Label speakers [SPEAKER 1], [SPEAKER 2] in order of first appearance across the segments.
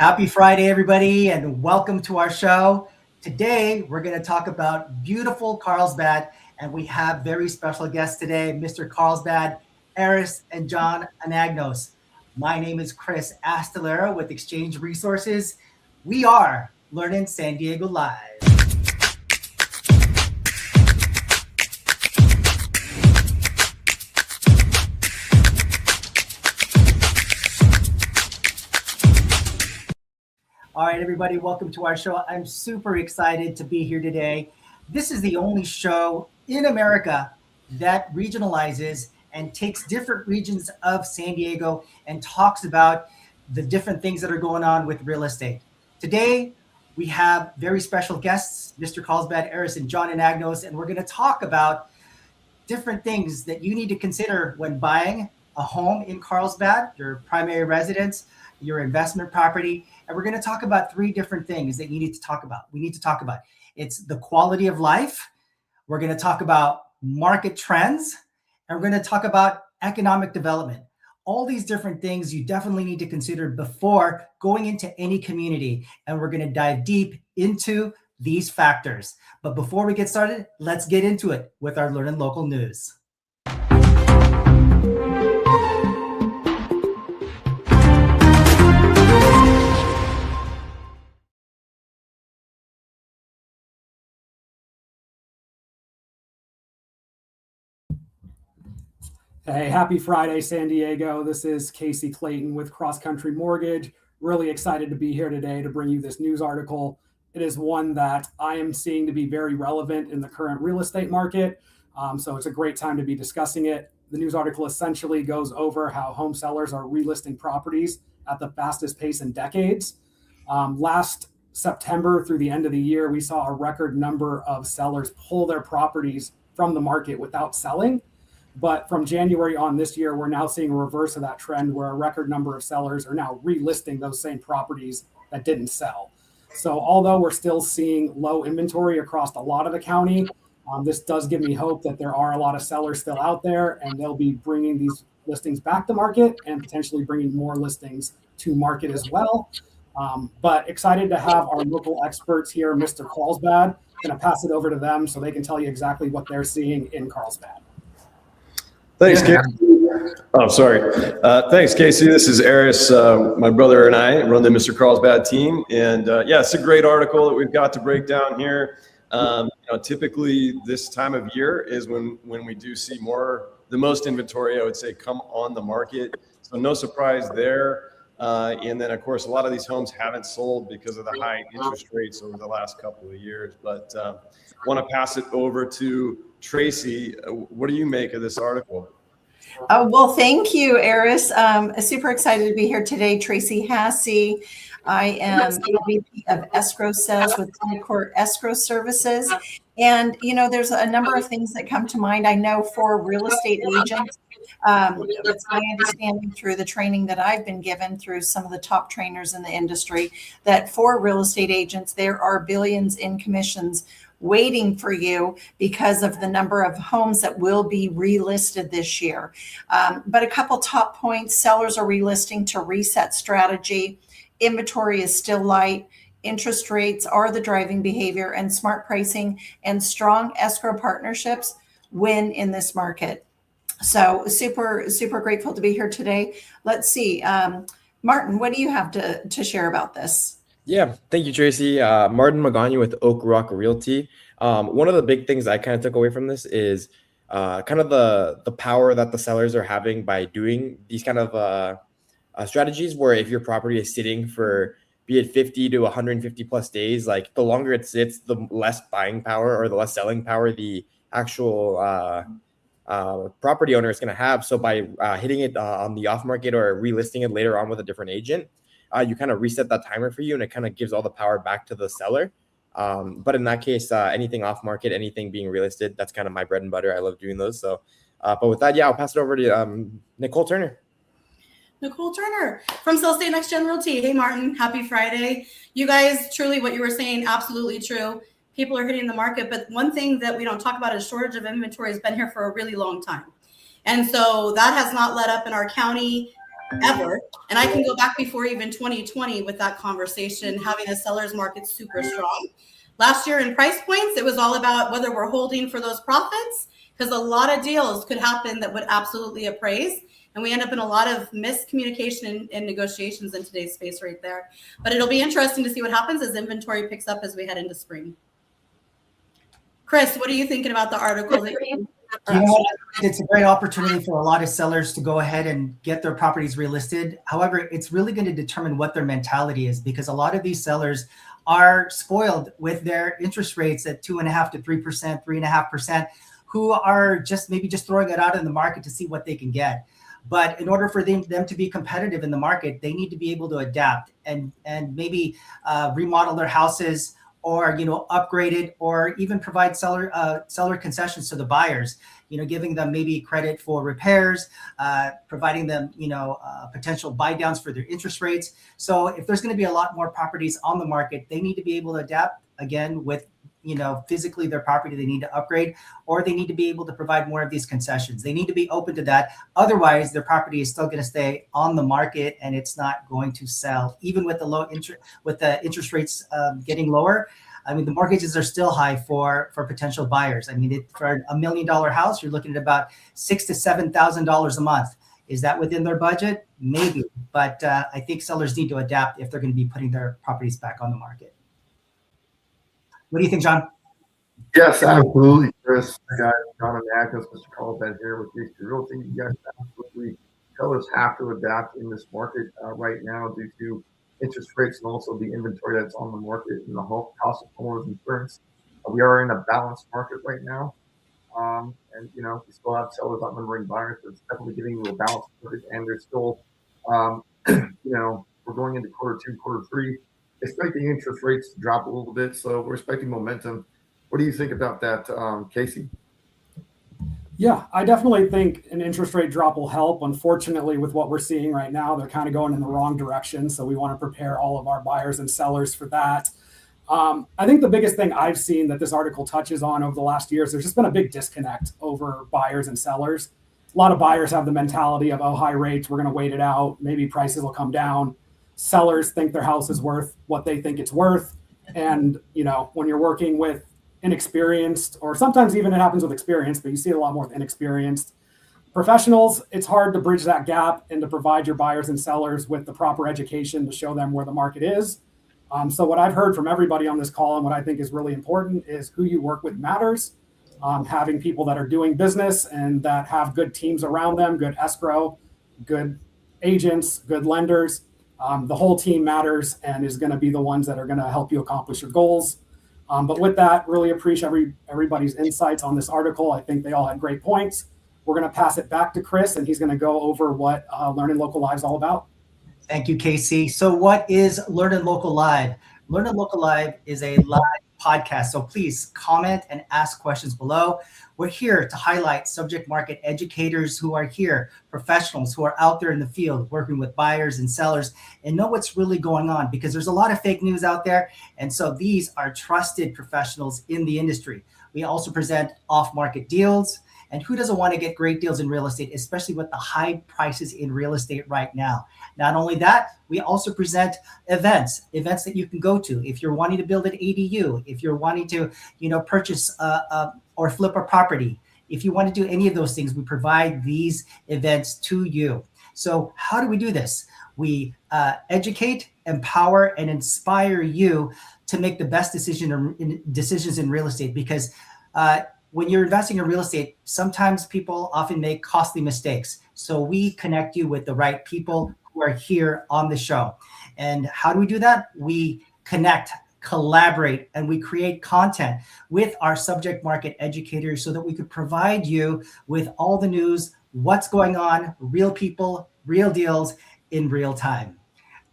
[SPEAKER 1] Happy Friday, everybody, and welcome to our show. Today, we're going to talk about beautiful Carlsbad, and we have very special guests today, Mr. Carlsbad, Aris, and John Anagnos. My name is Chris Astelera with Exchange Resources. We are LEARNin San Diego Live. All right, everybody, welcome to our show. I'm super excited to be here today. This is the only show in America that regionalizes and takes different regions of San Diego and talks about the different things that are going on with real estate. Today, we have very special guests, Mr. Carlsbad, Aris, and John Anagnos, and we're going to talk about different things that you need to consider when buying a home in Carlsbad, your primary residence, your investment property. And we're going to talk about three different things that you need to talk about. We need to talk about it's the quality of life. We're going to talk about market trends, and we're going to talk about economic development. All these different things you definitely need to consider before going into any community. And we're going to dive deep into these factors. But before we get started, let's get into it with our LEARNin Local News.
[SPEAKER 2] Hey, happy Friday, San Diego. This is Casey Clayton with Cross Country Mortgage. Really excited to be here today to bring you this news article. It is one that I am seeing to be very relevant in the current real estate market. So it's a great time to be discussing it. The news article essentially goes over how home sellers are relisting properties at the fastest pace in decades. Last September through the end of the year, we saw a record number of sellers pull their properties from the market without selling. But from January on this year, we're now seeing a reverse of that trend where a record number of sellers are now relisting those same properties that didn't sell. So although we're still seeing low inventory across a lot of the county, this does give me hope that there are a lot of sellers still out there, and they'll be bringing these listings back to market and potentially bringing more listings to market as well. But excited to have our local experts here, Mr. Carlsbad. Going to pass it over to them so they can tell you exactly what they're seeing in Carlsbad.
[SPEAKER 3] Thanks, Casey. Oh, sorry. Thanks, Casey. This is Aris. My brother and I run the Mr. Carlsbad team. And yeah, it's a great article that we've got to break down here. Typically this time of year is when we do see the most inventory, I would say, come on the market. So no surprise there. And then, of course, a lot of these homes haven't sold because of the high interest rates over the last couple of years. But want to pass it over to Tracy. What do you make of this article?
[SPEAKER 4] Well, thank you, Aris. Super excited to be here today. Tracy Hassey. I am VP of Escrow Sales with Court Escrow Services. And, there's a number of things that come to mind. I know for real estate agents, it's my understanding through the training that I've been given through some of the top trainers in the industry that for real estate agents, there are billions in commissions waiting for you because of the number of homes that will be relisted this year. But a couple top points: sellers are relisting to reset strategy. Inventory is still light. Interest rates are the driving behavior, and smart pricing and strong escrow partnerships win in this market. So super, super grateful to be here today. Let's see. Martin, what do you have to share about this?
[SPEAKER 5] Yeah, thank you, Tracy. Martin Magana with Oak Rock Realty. One of the big things I kind of took away from this is kind of the power that the sellers are having by doing these kind of strategies where if your property is sitting for, be it 50 to 150 plus days, like the longer it sits, the less buying power or the less selling power the actual property owner is going to have. So by hitting it on the off market or relisting it later on with a different agent, you kind of reset that timer for you, and it kind of gives all the power back to the seller. But in that case, anything off market, anything being relisted, that's kind of my bread and butter. I love doing those. So, but with that, yeah, I'll pass it over to Nicole Turner.
[SPEAKER 6] Nicole Turner from Sell State Next Gen Realty. Hey, Martin, happy Friday. You guys, truly what you were saying, absolutely true. People are hitting the market, but one thing that we don't talk about is shortage of inventory has been here for a really long time. And so that has not let up in our county. ever. And I can go back before even 2020 with that conversation, having a seller's market super strong. Last year in price points, it was all about whether we're holding for those profits, because a lot of deals could happen that would absolutely appraise. And we end up in a lot of miscommunication and negotiations in today's space right there. But it'll be interesting to see what happens as inventory picks up as we head into spring. Chris, what are you thinking about the article?
[SPEAKER 1] You know what? It's a great opportunity for a lot of sellers to go ahead and get their properties relisted. However, it's really going to determine what their mentality is, because a lot of these sellers are spoiled with their interest rates at 2.5% to 3%, 3.5%, who are just maybe just throwing it out in the market to see what they can get. But in order for them to be competitive in the market, they need to be able to adapt and maybe remodel their houses, or upgrade it, or even provide seller concessions to the buyers. Giving them maybe credit for repairs, providing them potential buy downs for their interest rates. So if there's going to be a lot more properties on the market, they need to be able to adapt again with physically their property. They need to upgrade, or they need to be able to provide more of these concessions. They need to be open to that. Otherwise, their property is still going to stay on the market and it's not going to sell, even with the low interest, with the interest rates getting lower. I mean, the mortgages are still high for potential buyers. I mean, for $1 million house, you're looking at about $6,000 to $7,000 a month. Is that within their budget? Maybe, but I think sellers need to adapt if they're going to be putting their properties back on the market. What do you think, John?
[SPEAKER 7] Yes, absolutely, Chris. I got John Anagnos, Mr. Carlsbad here with JC Realty. Yes, absolutely. Sellers have to adapt in this market right now due to interest rates and also the inventory that's on the market and the cost of homeowners insurance. We are in a balanced market right now. And, we still have sellers outnumbering buyers, but it's definitely getting to a balanced market. And there's still, we're going into Q2, Q3, expecting interest rates to drop a little bit. So we're expecting momentum. What do you think about that, Casey?
[SPEAKER 2] Yeah, I definitely think an interest rate drop will help. Unfortunately, with what we're seeing right now, they're kind of going in the wrong direction. So we want to prepare all of our buyers and sellers for that. I think the biggest thing I've seen that this article touches on over the last year is there's just been a big disconnect over buyers and sellers. A lot of buyers have the mentality of, oh, high rates, we're going to wait it out. Maybe prices will come down. Sellers think their house is worth what they think it's worth. And, when you're working with inexperienced, or sometimes even it happens with experience, but you see it a lot more with inexperienced professionals, it's hard to bridge that gap and to provide your buyers and sellers with the proper education to show them where the market is. So what I've heard from everybody on this call, and what I think is really important, is who you work with matters. Having people that are doing business and that have good teams around them, good escrow, good agents, good lenders. The whole team matters and is going to be the ones that are going to help you accomplish your goals. But with that, really appreciate everybody's insights on this article. I think they all had great points. We're going to pass it back to Chris, and he's going to go over what LEARNin Local Live is all about.
[SPEAKER 1] Thank you, Casey. So what is LEARNin Local Live? LEARNin Local Live is a live podcast. So please comment and ask questions below. We're here to highlight subject market educators who are here, professionals who are out there in the field working with buyers and sellers and know what's really going on, because there's a lot of fake news out there. And so these are trusted professionals in the industry. We also present off-market deals. And who doesn't want to get great deals in real estate, especially with the high prices in real estate right now? Not only that, we also present events that you can go to. If you're wanting to build an ADU, if you're wanting to, purchase or flip a property, if you want to do any of those things, we provide these events to you. So how do we do this? We educate, empower, and inspire you to make the best decisions in real estate, because when you're investing in real estate, sometimes people often make costly mistakes. So we connect you with the right people who are here on the show. And how do we do that? We connect, collaborate, and we create content with our subject market educators so that we could provide you with all the news, what's going on, real people, real deals in real time.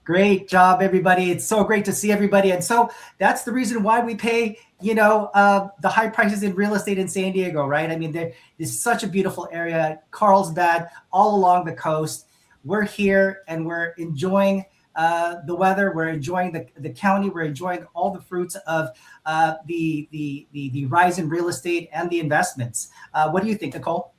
[SPEAKER 1] Great job, everybody. It's so great to see everybody. And so that's the reason why we pay, the high prices in real estate in San Diego, right? I mean, there is such a beautiful area, Carlsbad, all along the coast. We're here and we're enjoying the weather. We're enjoying the county. We're enjoying all the fruits of the rise in real estate and the investments. What do you think, Nicole?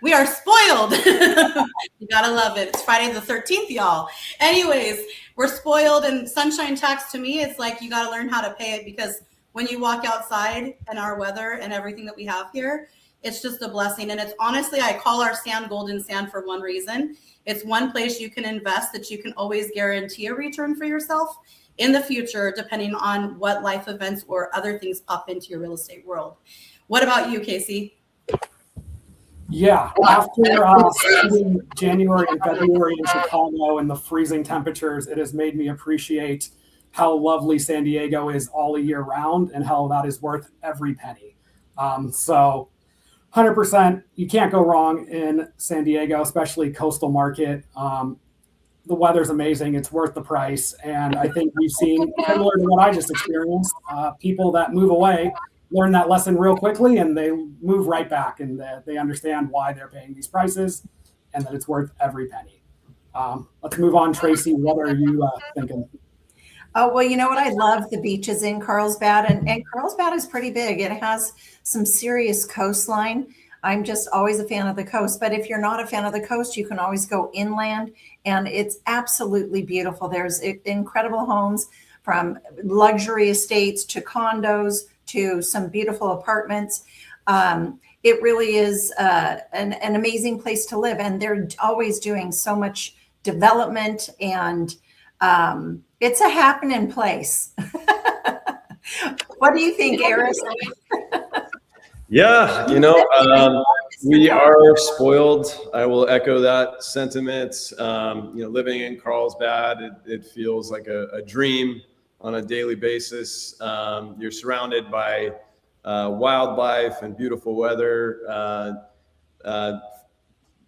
[SPEAKER 6] We are spoiled. You gotta love it. It's Friday the 13th, y'all. Anyways, we're spoiled, and sunshine tax to me, it's like you gotta learn how to pay it, because when you walk outside and our weather and everything that we have here, it's just a blessing. And it's honestly, I call our sand golden sand for one reason. It's one place you can invest that you can always guarantee a return for yourself in the future, depending on what life events or other things pop into your real estate world. What about you, Casey?
[SPEAKER 2] Yeah, after spending January and February in Chicago and the freezing temperatures, it has made me appreciate how lovely San Diego is all year round and how that is worth every penny. So 100%, you can't go wrong in San Diego, especially coastal market. The weather's amazing. It's worth the price. And I think we've seen, similar to what I just experienced, people that move away learn that lesson real quickly, and they move right back, and they understand why they're paying these prices and that it's worth every penny. Let's move on. Tracy, what are you thinking?
[SPEAKER 4] Oh, well, you know what? I love the beaches in Carlsbad, and Carlsbad is pretty big. It has some serious coastline. I'm just always a fan of the coast, but if you're not a fan of the coast, you can always go inland, and it's absolutely beautiful. There's incredible homes, from luxury estates to condos to some beautiful apartments. It really is an amazing place to live, and they're always doing so much development, and it's a happening place. What do you think, Aris?
[SPEAKER 3] Yeah, we are spoiled. I will echo that sentiment. Living in Carlsbad, it feels like a dream on a daily basis. You're surrounded by wildlife and beautiful weather.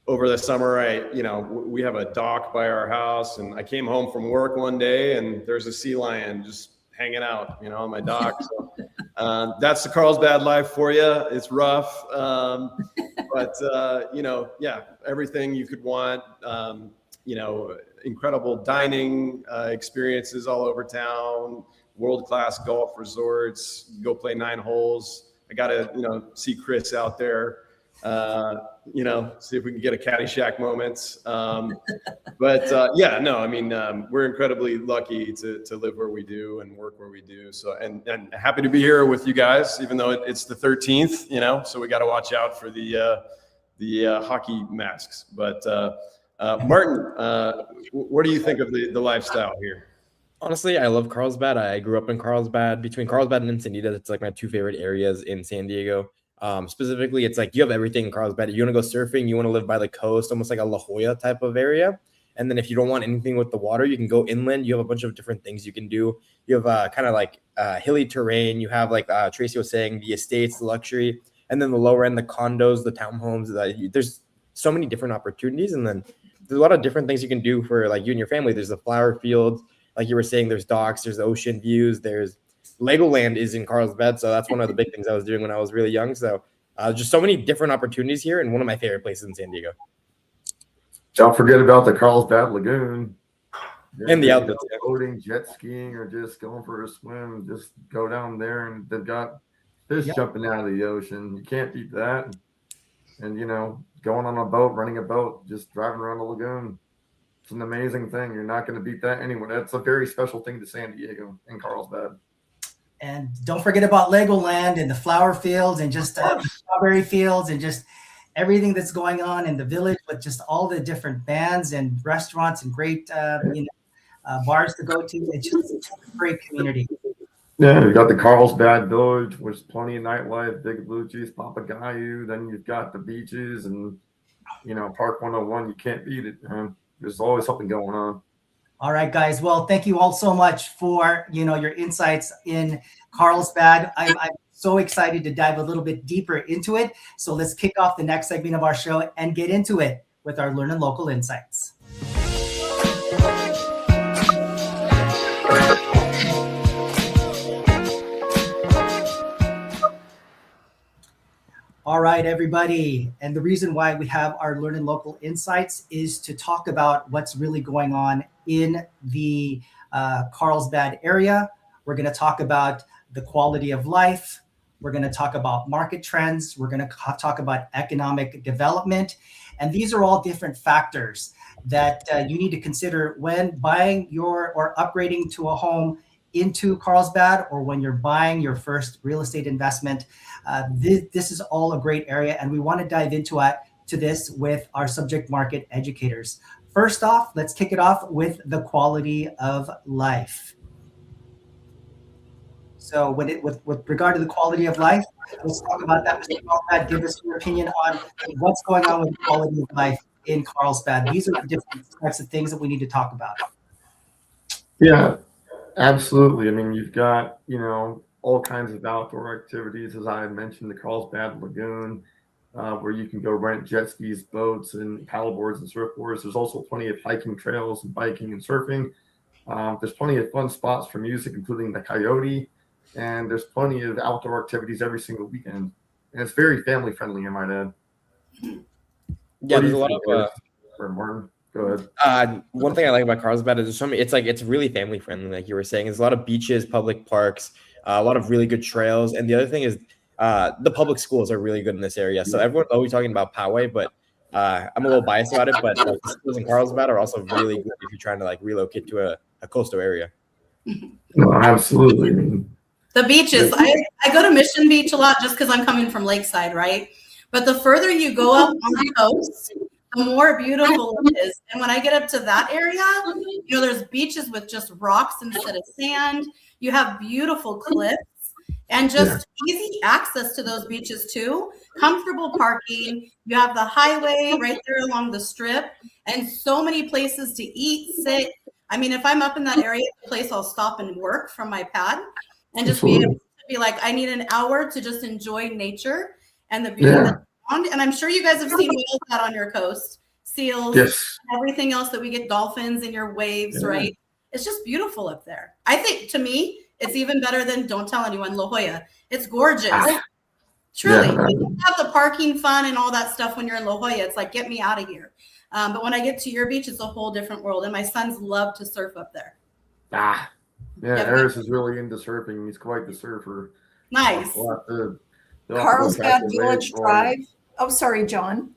[SPEAKER 3] Over the summer, we have a dock by our house, and I came home from work one day and there's a sea lion just hanging out, on my dock. So that's the Carlsbad life for you. It's rough, but everything you could want. Incredible dining experiences all over town. World-class golf resorts. Go play 9 holes. I got to see Chris out there. See if we can get a Caddyshack moment. We're incredibly lucky to live where we do and work where we do. So, and happy to be here with you guys, even though it's the 13th, so we got to watch out for the hockey masks. But Martin, what do you think of the lifestyle here?
[SPEAKER 5] Honestly, I love Carlsbad. I grew up in Carlsbad. Between Carlsbad and Encinitas, it's like my 2 favorite areas in San Diego. Specifically, it's like you have everything in Carlsbad. You want to go surfing, you want to live by the coast, almost like a La Jolla type of area. And then if you don't want anything with the water, you can go inland. You have a bunch of different things you can do. You have kind of like hilly terrain. You have, like Tracy was saying, the estates, the luxury, and then the lower end, the condos, the townhomes. There's so many different opportunities. And then there's a lot of different things you can do for like you and your family. There's the flower fields. Like you were saying, there's docks, there's ocean views, there's Legoland is in Carlsbad. So that's one of the big things I was doing when I was really young. So just so many different opportunities here, and one of my favorite places in San Diego.
[SPEAKER 7] Don't forget about the Carlsbad Lagoon.
[SPEAKER 5] And the outlets.
[SPEAKER 7] Boating, jet skiing, or just going for a swim. Just go down there, and they've got fish jumping out of the ocean. You can't beat that. And, going on a boat, running a boat, just driving around the lagoon. It's an amazing thing. You're not going to beat that anywhere. That's a very special thing to San Diego and Carlsbad.
[SPEAKER 1] And don't forget about Legoland and the flower fields and just strawberry fields and just everything that's going on in the village with just all the different bands and restaurants and great bars to go to. It's just a great community.
[SPEAKER 7] Yeah, you got the Carlsbad Village, which is plenty of nightlife, Big Blue Cheese, Papagayo. Then you've got the beaches and, Park 101. You can't beat it, man. There's always something going on.
[SPEAKER 1] All right, guys. Well, thank you all so much for, your insights in Carlsbad. I'm so excited to dive a little bit deeper into it. So let's kick off the next segment of our show and get into it with our LEARNin Local Insights. All right, everybody. And the reason why we have our LEARNin Local Insights is to talk about what's really going on in the Carlsbad area. We're going to talk about the quality of life, We're going to talk about market trends. We're going to talk about economic development. And these are all different factors that you need to consider when buying or upgrading to a home into Carlsbad, or when you're buying your first real estate investment. This is all a great area, and we want to dive into this with our subject market educators. First off, let's kick it off with the quality of life. So with regard to the quality of life, let's talk about that. Mr. Carlsbad, give us your opinion on what's going on with the quality of life in Carlsbad. These are the different types of things that we need to talk about.
[SPEAKER 7] Yeah, absolutely. I mean, you've got, all kinds of outdoor activities, as I had mentioned, the Carlsbad Lagoon, where you can go rent jet skis, boats, and paddleboards and surfboards. There's also plenty of hiking trails and biking and surfing. There's plenty of fun spots for music, including the Coyote, and there's plenty of outdoor activities every single weekend. And it's very family friendly, I might add.
[SPEAKER 5] Yeah, there's a lot of
[SPEAKER 7] Martin, go ahead.
[SPEAKER 5] One thing I like about Carlsbad is there's so many. It's really family friendly, like you were saying. There's a lot of beaches, public parks, a lot of really good trails, and the other thing is the public schools are really good in this area. So everyone's always talking about Poway, but I'm a little biased about it. But the schools in Carlsbad are also really good if you're trying to relocate to a coastal area.
[SPEAKER 7] No, absolutely.
[SPEAKER 6] The beaches. I go to Mission Beach a lot just because I'm coming from Lakeside, right? But the further you go up on the coast, the more beautiful it is. And when I get up to that area, there's beaches with just rocks instead of sand. You have beautiful cliffs and just easy access to those beaches too. Comfortable parking. You have the highway right there along the strip, and so many places to eat, sit. I mean, if I'm up in that area, the place I'll stop and work from my pad and just be able to be like, I need an hour to just enjoy nature and the beauty that's around. And I'm sure you guys have seen whales out on your coast, seals, everything else that we get, dolphins in your waves, right? It's just beautiful up there. I think, to me, it's even better than, don't tell anyone, La Jolla. It's gorgeous. Truly. You have the parking fun and all that stuff when you're in La Jolla. It's like, get me out of here. But when I get to your beach, it's a whole different world. And my sons love to surf up there.
[SPEAKER 7] Aris is really into surfing. He's quite the surfer.
[SPEAKER 6] Nice.
[SPEAKER 4] Carlsbad Village Drive. Oh, sorry, John.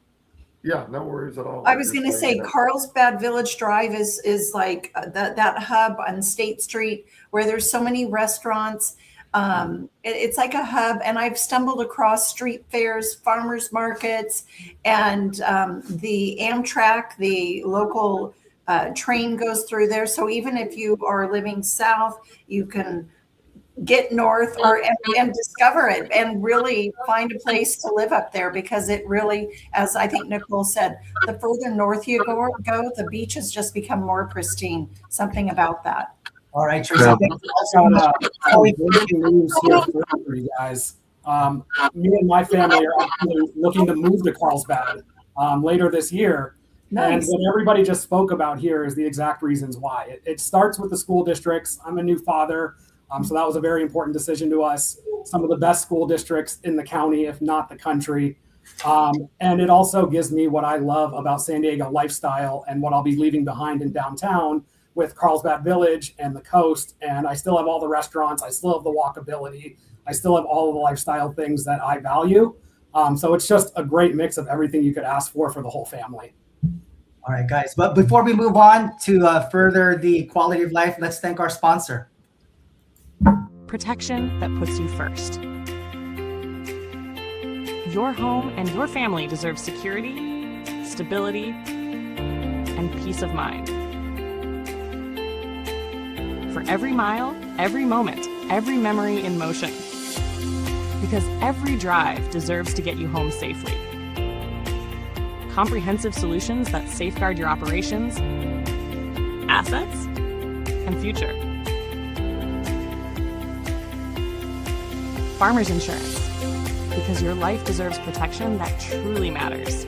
[SPEAKER 7] Yeah, no worries at all.
[SPEAKER 4] I was going to say Carlsbad Village Drive is like that hub on State Street where there's so many restaurants. It's like a hub, and I've stumbled across street fairs, farmers markets, and the Amtrak, the local train goes through there. So even if you are living south, you can get north and discover it and really find a place to live up there, because it really, as I think Nicole said, the further north you go, the beaches just become more pristine. Something about that.
[SPEAKER 1] All right, Tracy.
[SPEAKER 2] Breaking news here for you guys. Me and my family are actually looking to move to Carlsbad later this year. Nice. And what everybody just spoke about here is the exact reasons why. It starts with the school districts. I'm a new father, so that was a very important decision to us. Some of the best school districts in the county, if not the country. And it also gives me what I love about San Diego lifestyle and what I'll be leaving behind in downtown with Carlsbad Village and the coast. And I still have all the restaurants. I still have the walkability. I still have all of the lifestyle things that I value. So it's just a great mix of everything you could ask for the whole family.
[SPEAKER 1] All right, guys. But before we move on to further the quality of life, let's thank our sponsor.
[SPEAKER 8] Protection that puts you first. Your home and your family deserve security, stability, and peace of mind. For every mile, every moment, every memory in motion. Because every drive deserves to get you home safely. Comprehensive solutions that safeguard your operations, assets, and future. Farmers Insurance, because your life deserves protection that truly matters.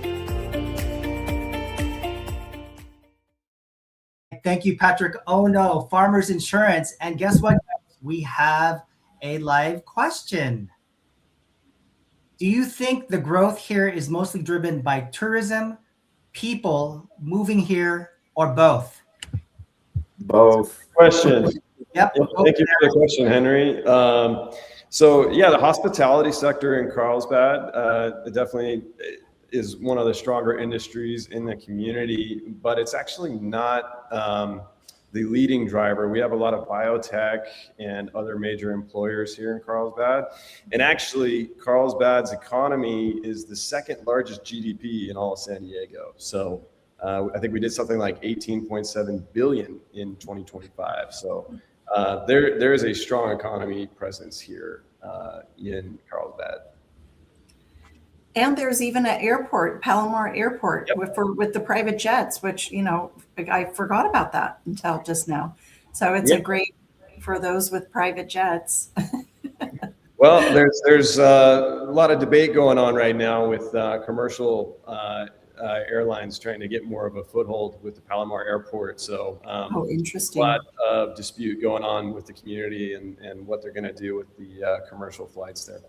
[SPEAKER 1] Thank you, Patrick. Oh no, Farmers Insurance. And guess what? We have a live question. Do you think the growth here is mostly driven by tourism, people moving here, or both?
[SPEAKER 3] Both. Question.
[SPEAKER 1] Yep.
[SPEAKER 3] Thank you for the question, Henry. So yeah, the hospitality sector in Carlsbad definitely is one of the stronger industries in the community, but it's actually not the leading driver. We have a lot of biotech and other major employers here in Carlsbad. And actually, Carlsbad's economy is the second largest GDP in all of San Diego. So I think we did something like 18.7 billion in 2025. So there is a strong economy presence here in Carlsbad.
[SPEAKER 4] And there's even an airport, Palomar Airport,
[SPEAKER 3] Yep.
[SPEAKER 4] with the private jets, which, I forgot about that until just now. So it's a great for those with private jets.
[SPEAKER 3] Well, there's a lot of debate going on right now with commercial airlines trying to get more of a foothold with the Palomar Airport. So
[SPEAKER 4] Interesting.
[SPEAKER 3] a lot of dispute going on with the community and what they're going to do with the commercial flights there.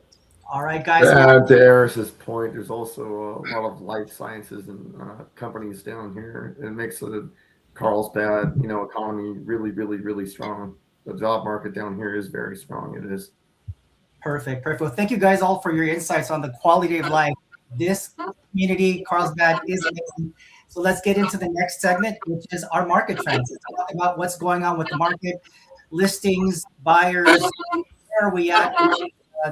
[SPEAKER 1] All right, guys.
[SPEAKER 7] To Aris's point, there's also a lot of life sciences and companies down here. It makes the Carlsbad, economy really, really, really strong. The job market down here is very strong. It is.
[SPEAKER 1] Perfect. Well, thank you guys all for your insights on the quality of life. This community, Carlsbad, is amazing. So let's get into the next segment, which is our market trends. Let's talk about what's going on with the market, listings, buyers. Where are we at in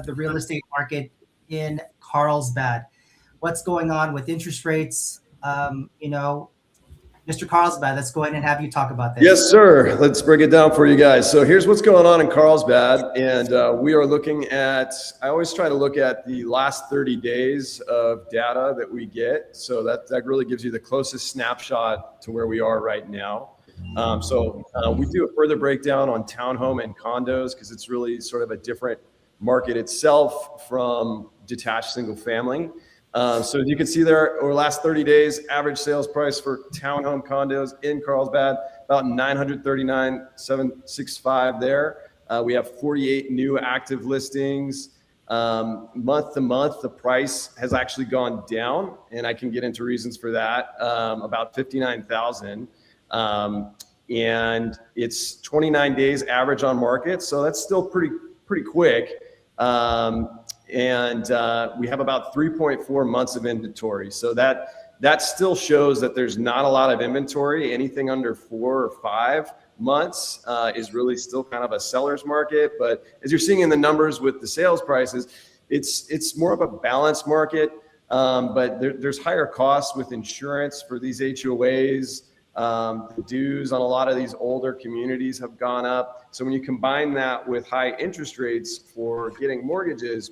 [SPEAKER 1] the real estate market in Carlsbad? What's going on with interest rates? Mr. Carlsbad, let's go ahead and have you talk about this.
[SPEAKER 3] Yes, sir. Let's break it down for you guys. So here's what's going on in Carlsbad. And we are looking at, I always try to look at the last 30 days of data that we get. So that really gives you the closest snapshot to where we are right now. We do a further breakdown on townhome and condos because it's really sort of a different market itself from detached single family. So as you can see there, over the last 30 days, average sales price for townhome condos in Carlsbad, about $939,765 there. We have 48 new active listings. Month to month, the price has actually gone down, and I can get into reasons for that, about $59,000. And it's 29 days average on market, so that's still pretty quick. And we have about 3.4 months of inventory. So that still shows that there's not a lot of inventory. Anything under 4 or 5 months is really still kind of a seller's market. But as you're seeing in the numbers with the sales prices, it's more of a balanced market. But there's higher costs with insurance for these HOAs. The dues on a lot of these older communities have gone up. So when you combine that with high interest rates for getting mortgages,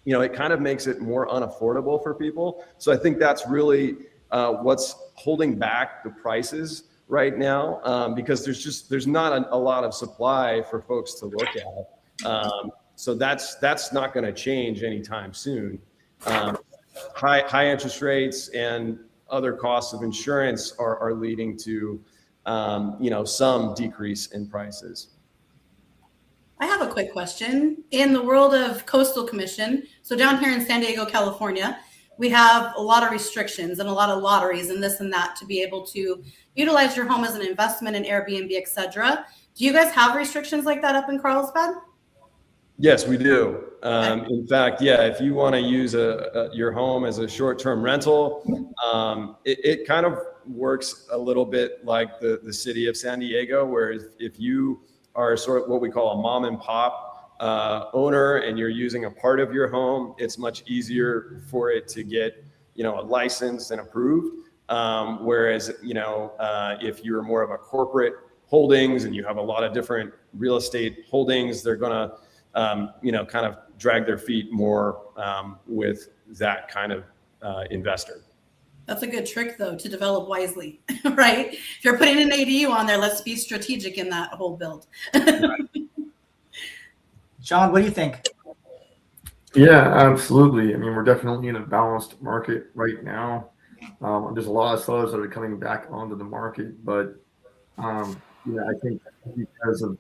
[SPEAKER 3] it kind of makes it more unaffordable for people. So I think that's really what's holding back the prices right now, because there's not a lot of supply for folks to look at. So that's not going to change anytime soon. High interest rates and other costs of insurance are leading to some decrease in prices.
[SPEAKER 6] I have a quick question. In the world of coastal commission, so down here in San Diego, California, we have a lot of restrictions and a lot of lotteries and this and that to be able to utilize your home as an investment in Airbnb, etc. Do you guys have restrictions like that up in Carlsbad?
[SPEAKER 3] Yes, we do. In fact, if you want to use your home as a short-term rental, it kind of works a little bit like the city of San Diego, where if you are sort of what we call a mom and pop owner and you're using a part of your home, it's much easier for it to get a license and approved. Whereas if you're more of a corporate holdings and you have a lot of different real estate holdings, they're gonna kind of drag their feet more with that kind of investor.
[SPEAKER 6] That's a good trick, though, to develop wisely, right? If you're putting an ADU on there, let's be strategic in that whole build.
[SPEAKER 1] Sean, what do you think?
[SPEAKER 7] Yeah, absolutely. I mean, we're definitely in a balanced market right now. There's a lot of sellers that are coming back onto the market, but I think because of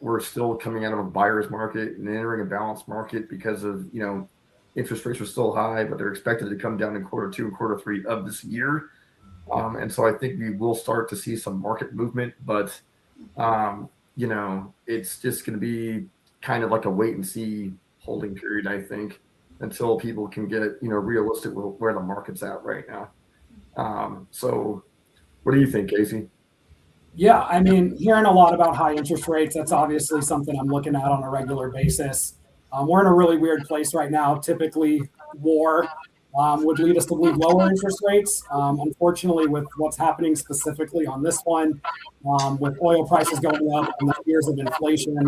[SPEAKER 7] we're still coming out of a buyer's market and entering a balanced market because of interest rates are still high, but they're expected to come down in quarter 2 and quarter 3 of this year. And so I think we will start to see some market movement, but it's just going to be kind of like a wait and see holding period, I think, until people can get, realistic with where the market's at right now. So what do you think, Casey?
[SPEAKER 2] Yeah, I mean, hearing a lot about high interest rates, that's obviously something I'm looking at on a regular basis. We're in a really weird place right now. Typically, war would lead us to believe lower interest rates. Unfortunately, with what's happening specifically on this one, with oil prices going up and the fears of inflation,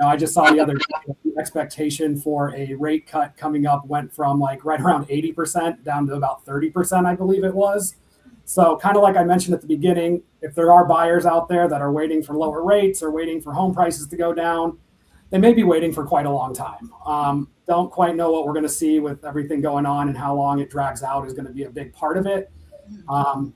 [SPEAKER 2] I just saw the other day the expectation for a rate cut coming up went from like right around 80% down to about 30%, I believe it was. So kind of like I mentioned at the beginning, if there are buyers out there that are waiting for lower rates or waiting for home prices to go down, they may be waiting for quite a long time. Don't quite know what we're going to see with everything going on, and how long it drags out is going to be a big part of it.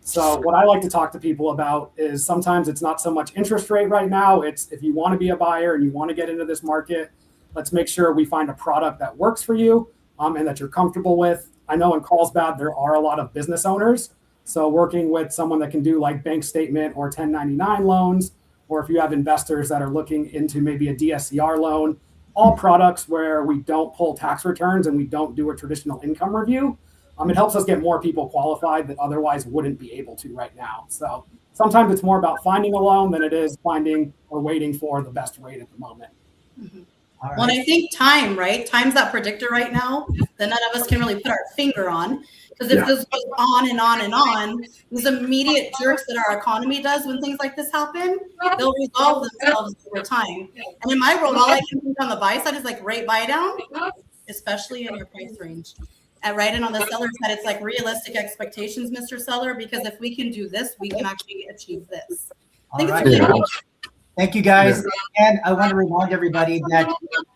[SPEAKER 2] So what I like to talk to people about is sometimes it's not so much interest rate right now. It's if you want to be a buyer and you want to get into this market, let's make sure we find a product that works for you and that you're comfortable with. I know in Carlsbad, there are a lot of business owners. So working with someone that can do like bank statement or 1099 loans, or if you have investors that are looking into maybe a DSCR loan, all products where we don't pull tax returns and we don't do a traditional income review. It helps us get more people qualified that otherwise wouldn't be able to right now. So sometimes it's more about finding a loan than it is finding or waiting for the best rate at the moment.
[SPEAKER 6] Mm-hmm. Right. Well, and I think time, right? Time's that predictor right now that none of us can really put our finger on. Because if this goes on and on and on, these immediate jerks that our economy does when things like this happen, they'll resolve themselves over time. And in my world, all I can think on the buy side is like rate buy down, especially in your price range. And right, and on the seller side, it's like realistic expectations, Mr. Seller, because if we can do this, we can actually achieve this. I think it's
[SPEAKER 1] Thank you, guys. And I want to remind everybody that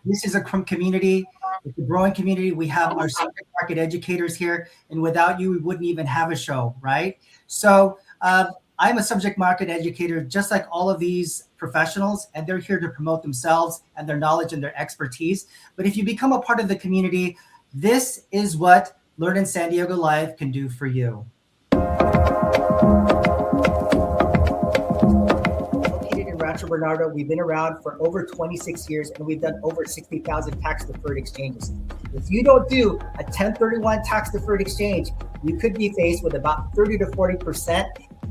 [SPEAKER 1] this is a community. It's a growing community. We have our subject market educators here, and without you, we wouldn't even have a show, right? So I'm a subject market educator, just like all of these professionals, and they're here to promote themselves and their knowledge and their expertise. But if you become a part of the community, this is what LEARNin San Diego Live can do for you. Rancho Bernardo, we've been around for over 26 years and we've done over 60,000 tax deferred exchanges. If you don't do a 1031 tax deferred exchange, you could be faced with about 30 to 40%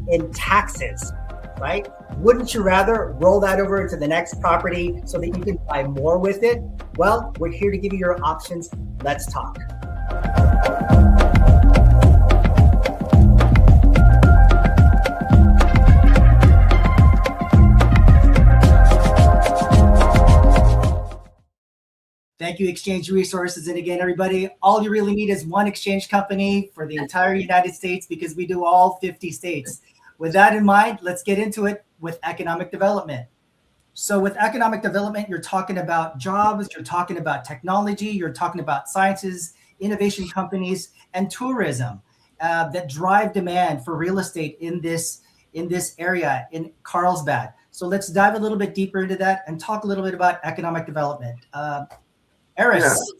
[SPEAKER 1] in taxes, right? Wouldn't you rather roll that over to the next property so that you can buy more with it? Well, we're here to give you your options. Let's talk. Thank you, Exchange Resources. And again, everybody, all you really need is one exchange company for the entire United States because we do all 50 states. With that in mind, let's get into it with economic development. So with economic development, you're talking about jobs, you're talking about technology, you're talking about sciences, innovation companies, and tourism that drive demand for real estate in this area in Carlsbad. So let's dive a little bit deeper into that and talk a little bit about economic development. Aris,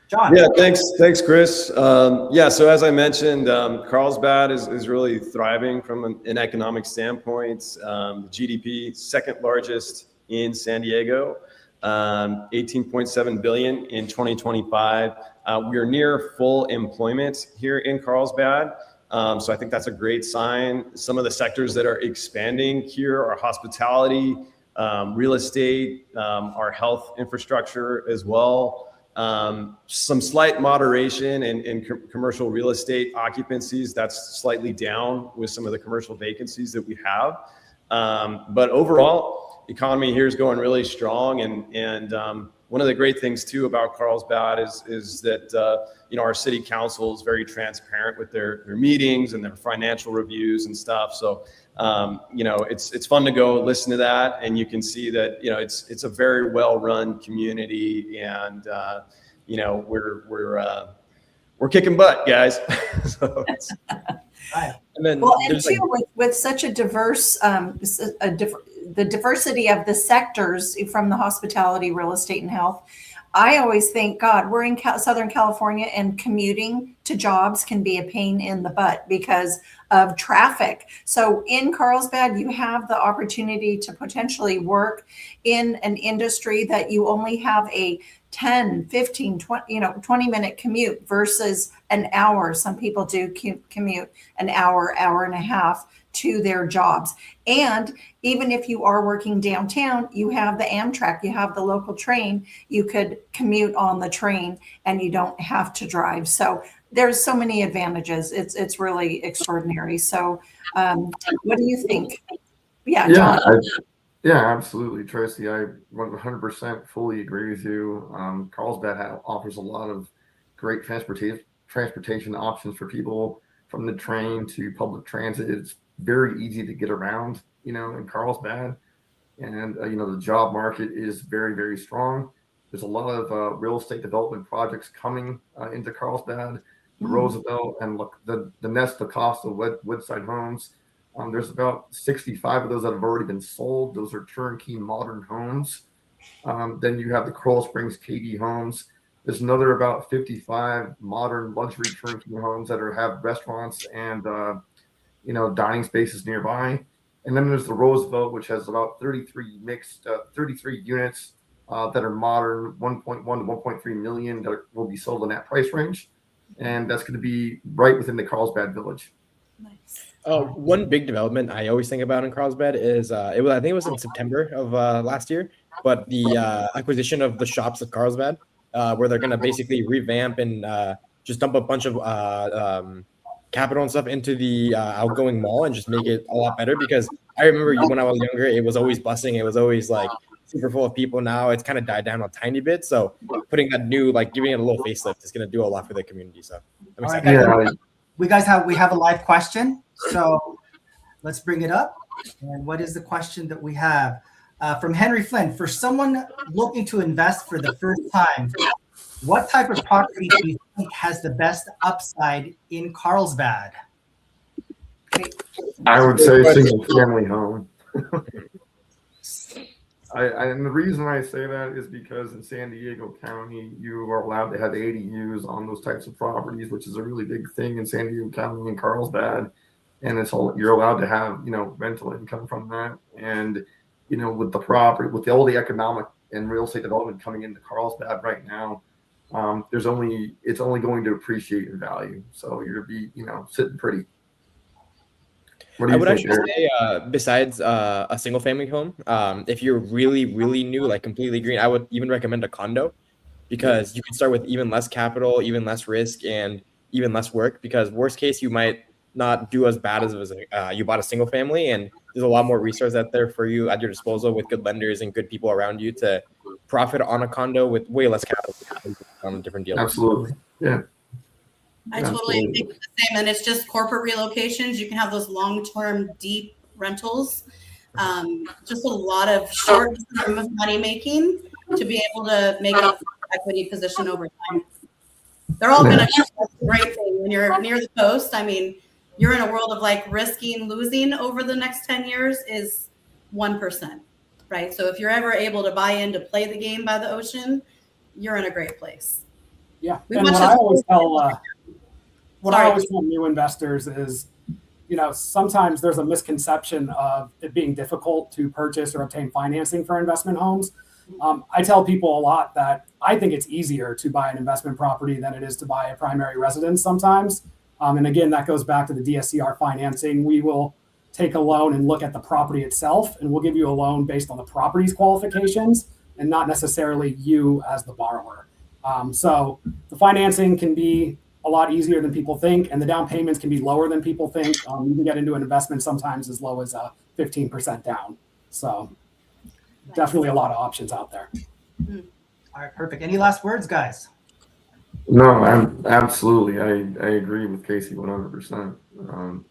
[SPEAKER 1] John.
[SPEAKER 3] Yeah, thanks, Chris. So as I mentioned, Carlsbad is really thriving from an economic standpoint. GDP, second largest in San Diego, 18.7 billion in 2025. We are near full employment here in Carlsbad. So I think that's a great sign. Some of the sectors that are expanding here are hospitality, real estate, our health infrastructure as well. Some slight moderation in commercial real estate occupancies. That's slightly down with some of the commercial vacancies that we have. But overall, the economy here is going really strong. And one of the great things too about Carlsbad is that our city council is very transparent with their meetings and their financial reviews and stuff. So it's fun to go listen to that, and you can see that it's a very well run community, and we're kicking butt, guys. So
[SPEAKER 1] right.
[SPEAKER 3] And then
[SPEAKER 4] with such a diverse the diversity of the sectors from the hospitality, real estate, and health, I always think, God, we're in Southern California, and commuting to jobs can be a pain in the butt because of traffic. So in Carlsbad, you have the opportunity to potentially work in an industry that you only have a 10, 15, 20, 20-minute commute versus an hour. Some people do commute an hour, hour and a half to their jobs. And even if you are working downtown, you have the Amtrak, you have the local train, you could commute on the train and you don't have to drive. So there's so many advantages. It's really extraordinary. So what do you think? Yeah,
[SPEAKER 7] Yeah,
[SPEAKER 4] John.
[SPEAKER 7] yeah, absolutely, Tracy. I 100% fully agree with you. Carlsbad offers a lot of great transportation options for people, from the train to public transit. It's very easy to get around, in Carlsbad. And, the job market is very, very strong. There's a lot of real estate development projects coming into Carlsbad, the Roosevelt, and look, the Nesta Costa Woodside homes. There's about 65 of those that have already been sold. Those are turnkey modern homes. Then you have the Coral Springs KD homes. There's another about 55 modern luxury turnkey homes that have restaurants and dining spaces nearby. And then there's the Roosevelt, which has about 33 units that are modern, 1.1 to 1.3 million, that will be sold in that price range. And that's going to be right within the Carlsbad Village.
[SPEAKER 4] Nice.
[SPEAKER 5] One big development I always think about in Carlsbad is I think it was in September of last year, but the acquisition of the shops at Carlsbad, where they're going to basically revamp and just dump a bunch of capital and stuff into the outgoing mall and just make it a lot better. Because I remember when I was younger, it was always busing. It was always like super full of people. Now it's kind of died down a tiny bit. So putting that new, giving it a little facelift is going to do a lot for the community. So I'm excited.
[SPEAKER 7] Yeah.
[SPEAKER 1] We have a live question. So let's bring it up. And what is the question that we have? From Henry Flynn: for someone looking to invest for the first time, what type of property do you think has the best upside in Carlsbad?
[SPEAKER 7] I would say single family home. And the reason I say that is because in San Diego County, you are allowed to have ADUs on those types of properties, which is a really big thing in San Diego County and Carlsbad. And you're allowed to have, rental income from that. And, with the property, with all the economic and real estate development coming into Carlsbad right now, it's only going to appreciate in value. So you're going to be, sitting pretty. What do you
[SPEAKER 5] I would
[SPEAKER 7] think,
[SPEAKER 5] actually
[SPEAKER 7] Eric?
[SPEAKER 5] say, besides a single family home, if you're really, really new, completely green, I would even recommend a condo, because you can start with even less capital, even less risk, and even less work. Because worst case, you might not do as bad as you bought a single family, and there's a lot more resources out there for you at your disposal with good lenders and good people around you to profit on a condo with way less capital on different deals.
[SPEAKER 7] Absolutely. Yeah.
[SPEAKER 6] I totally think the same. And it's just corporate relocations. You can have those long-term, deep rentals. Just a lot of short-term money making to be able to make up for equity position over time. They're all going to be a great thing when you're near the coast. I mean, you're in a world of risking losing over the next 10 years is 1%, right? So if you're ever able to buy in to play the game by the ocean, you're in a great place.
[SPEAKER 2] Yeah. And what I always tell new investors is, sometimes there's a misconception of it being difficult to purchase or obtain financing for investment homes. I tell people a lot that I think it's easier to buy an investment property than it is to buy a primary residence sometimes. And again, that goes back to the DSCR financing. We will take a loan and look at the property itself, and we'll give you a loan based on the property's qualifications and not necessarily you as the borrower. So the financing can be a lot easier than people think, and the down payments can be lower than people think. You can get into an investment sometimes as low as 15% down. So definitely a lot of options out there.
[SPEAKER 1] All right, perfect. Any last words, guys?
[SPEAKER 7] No, absolutely. I agree with Casey 100%.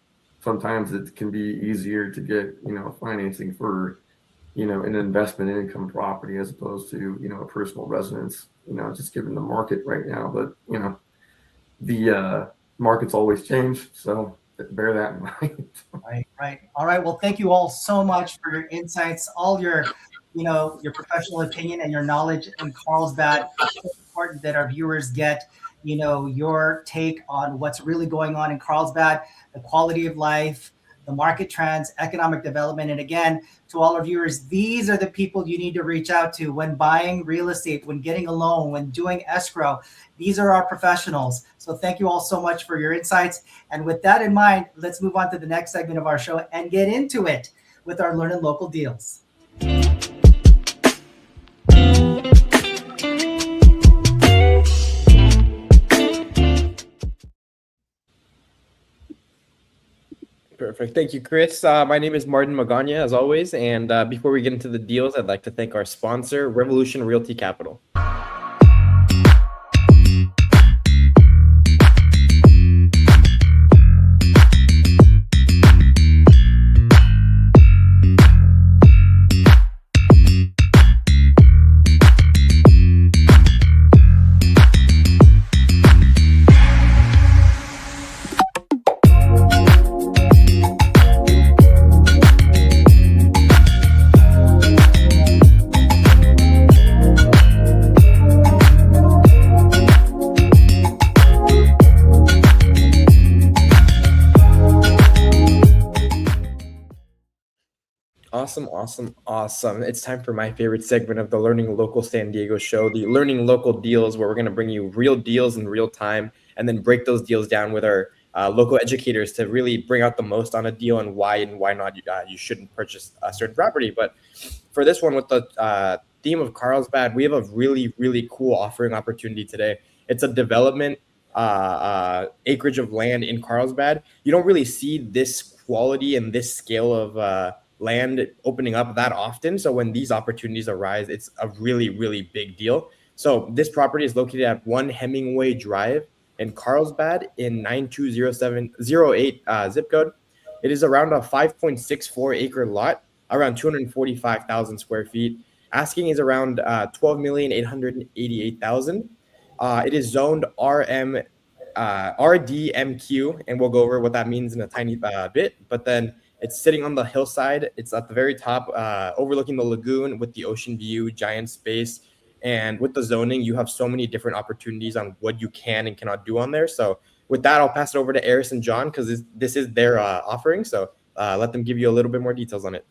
[SPEAKER 7] Sometimes it can be easier to get, financing for, an investment income property as opposed to, a personal residence, just given the market right now. But, the markets always change. So bear that in mind.
[SPEAKER 1] Right. All right. Well, thank you all so much for your insights, all your your professional opinion and your knowledge in Carlsbad. It's important that our viewers get, your take on what's really going on in Carlsbad, the quality of life, the market trends, economic development. And again, to all our viewers, these are the people you need to reach out to when buying real estate, when getting a loan, when doing escrow. These are our professionals. So thank you all so much for your insights. And with that in mind, let's move on to the next segment of our show and get into it with our Learning Local Deals.
[SPEAKER 5] Perfect. Thank you, Chris. My name is Martin Magana, as always. And before we get into the deals, I'd like to thank our sponsor, Revolution Realty Capital. Awesome. It's time for my favorite segment of the Learning Local San Diego show, the Learning Local Deals, where we're going to bring you real deals in real time and then break those deals down with our local educators to really bring out the most on a deal and why not you shouldn't purchase a certain property. But for this one, with the theme of Carlsbad, we have a really, really cool offering opportunity today. It's a development acreage of land in Carlsbad. You don't really see this quality and this scale of land opening up that often. So when these opportunities arise, it's a really, really big deal. So this property is located at 1 Hemingway Drive in Carlsbad in 92008 zip code. It is around a 5.64 acre lot, around 245,000 square feet. Asking is around 12,888,000. It is zoned RDMQ, and we'll go over what that means in a tiny bit. But then it's sitting on the hillside. It's at the very top, overlooking the lagoon with the ocean view, giant space. And with the zoning, you have so many different opportunities on what you can and cannot do on there. So with that, I'll pass it over to Aris and John because this is their offering. So let them give you a little bit more details on it.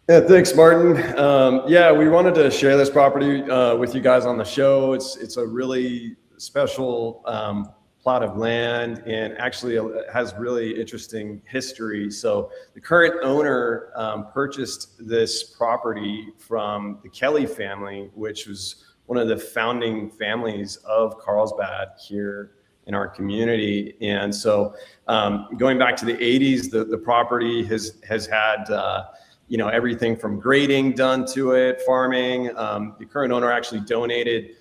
[SPEAKER 3] Yeah, thanks, Martin. We wanted to share this property with you guys on the show. It's a really special plot of land, and actually has really interesting history. So the current owner purchased this property from the Kelly family, which was one of the founding families of Carlsbad here in our community. And so going back to the 80s, the property has had everything from grading done to it, farming. The current owner actually donated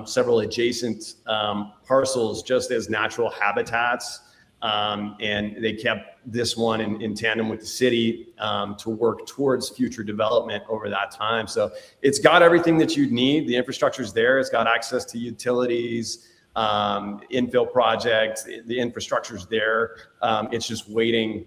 [SPEAKER 3] several adjacent parcels just as natural habitats. And they kept this one in tandem with the city to work towards future development over that time. So it's got everything that you'd need. The infrastructure's there. It's got access to utilities, infill projects. The infrastructure's there. It's just waiting,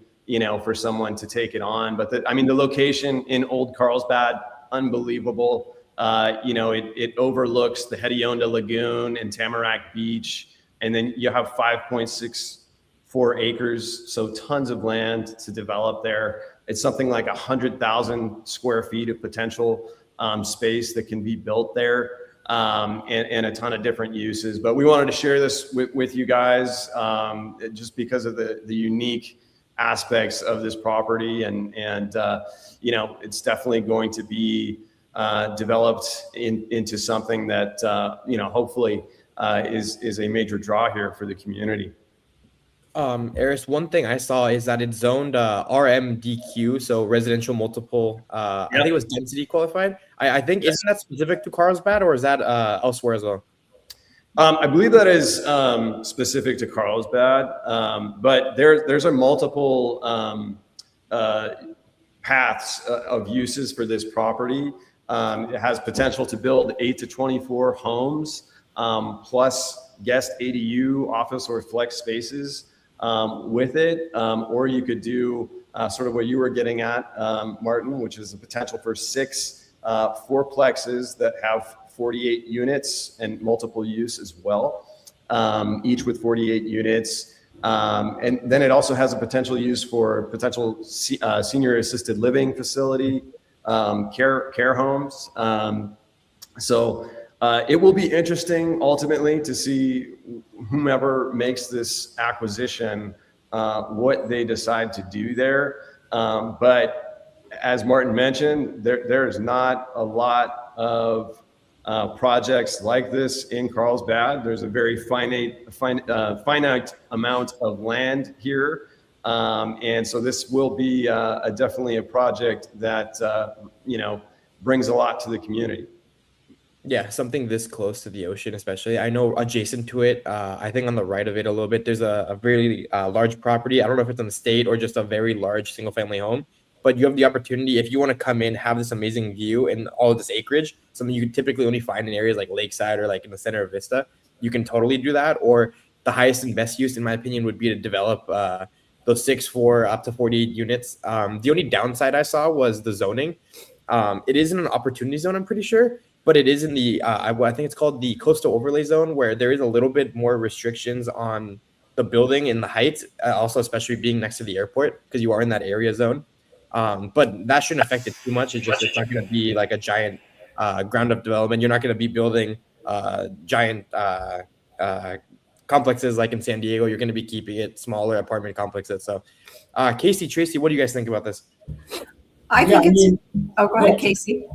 [SPEAKER 3] for someone to take it on. But the location in Old Carlsbad, unbelievable. It overlooks the Hedionda Lagoon and Tamarack Beach, and then you have 5.64 acres, so tons of land to develop there. It's something like 100,000 square feet of potential space that can be built there, and a ton of different uses. But we wanted to share this with you guys just because of the unique aspects of this property, and it's definitely going to be developed into something that hopefully is a major draw here for the community.
[SPEAKER 5] Aris, one thing I saw is that it's zoned RMDQ, so residential multiple. I think it was density qualified. I think isn't that specific to Carlsbad, or is that elsewhere as well?
[SPEAKER 3] I believe that is specific to Carlsbad, but there's a multiple paths of uses for this property. It has potential to build 8 to 24 homes, plus guest ADU, office or flex spaces with it. Or you could do sort of what you were getting at, Martin, which is the potential for 6 fourplexes that have 48 units and multiple use as well, each with 48 units. And then it also has a potential use for potential senior assisted living facility, care homes. So it will be interesting ultimately to see whomever makes this acquisition, what they decide to do there. But as Martin mentioned, there is not a lot of projects like this in Carlsbad. There's a very finite amount of land here. And so this will be definitely a project that, brings a lot to the community.
[SPEAKER 5] Yeah, something this close to the ocean, especially. I know adjacent to it, I think on the right of it a little bit, there's a very large property. I don't know if it's in the state or just a very large single family home, but you have the opportunity, if you want to come in, have this amazing view and all of this acreage, something you typically only find in areas like Lakeside or like in the center of Vista, you can totally do that. Or the highest and best use, in my opinion, would be to develop those 6-4 up to 48 units. The only downside I saw was the zoning. It is in an opportunity zone, I'm pretty sure, but it is in the, I think it's called the coastal overlay zone, where there is a little bit more restrictions on the building and the height, also especially being next to the airport, because you are in that area zone. But that shouldn't affect it too much. It's not going to be like a giant ground up development. You're not going to be building giant complexes like in San Diego. You're going to be keeping it smaller apartment complexes. So Casey, Tracy, what do you guys think about this?
[SPEAKER 4] I think go ahead, Casey.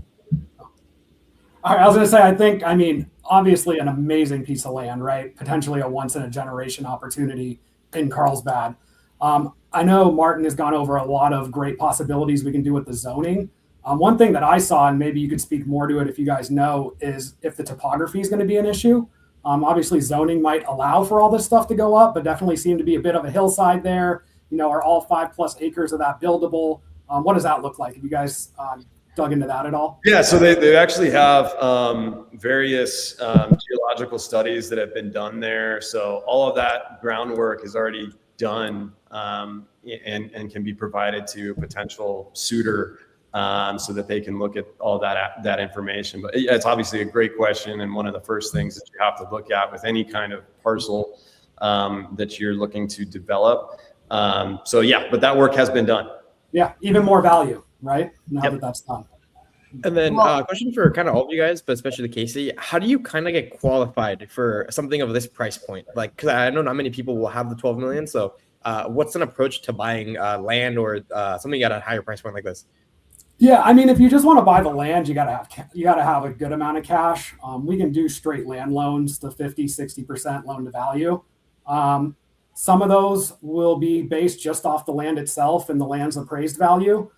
[SPEAKER 2] All right, I was going to say, I mean, obviously an amazing piece of land, right? Potentially a once in a generation opportunity in Carlsbad. I know Martin has gone over a lot of great possibilities we can do with the zoning. One thing that I saw, and maybe you could speak more to it if you guys know, is if the topography is going to be an issue. Obviously zoning might allow for all this stuff to go up, but definitely seem to be a bit of a hillside there. Are all 5+ acres of that buildable? What does that look like? Have you guys dug into that at all?
[SPEAKER 3] Yeah, so they actually have various geological studies that have been done there. So all of that groundwork is already done and can be provided to a potential suitor so that they can look at all that information. But it's obviously a great question, and one of the first things that you have to look at with any kind of parcel that you're looking to develop. So yeah, but that work has been done.
[SPEAKER 2] Yeah, even more value, right? Now that that's done.
[SPEAKER 5] And then question for kind of all of you guys, but especially Casey, how do you kind of get qualified for something of this price point? Like, because I know not many people will have the 12 million. So what's an approach to buying land or something at a higher price point like this?
[SPEAKER 2] Yeah, I mean, if you just want to buy the land, you gotta have a good amount of cash. We can do straight land loans to 50-60% loan to value. Some of those will be based just off the land itself and the land's appraised value.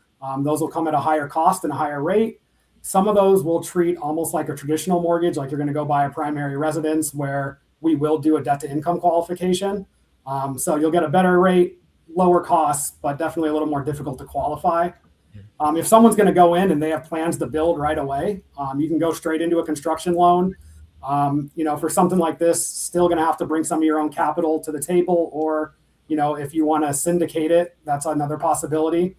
[SPEAKER 2] Those will come at a higher cost and a higher rate. Some of those will treat almost like a traditional mortgage, like you're going to go buy a primary residence, where we will do a debt to income qualification. So you'll get a better rate, lower costs, but definitely a little more difficult to qualify. If someone's going to go in and they have plans to build right away, you can go straight into a construction loan. For something like this, still going to have to bring some of your own capital to the table, or, if you want to syndicate it, that's another possibility.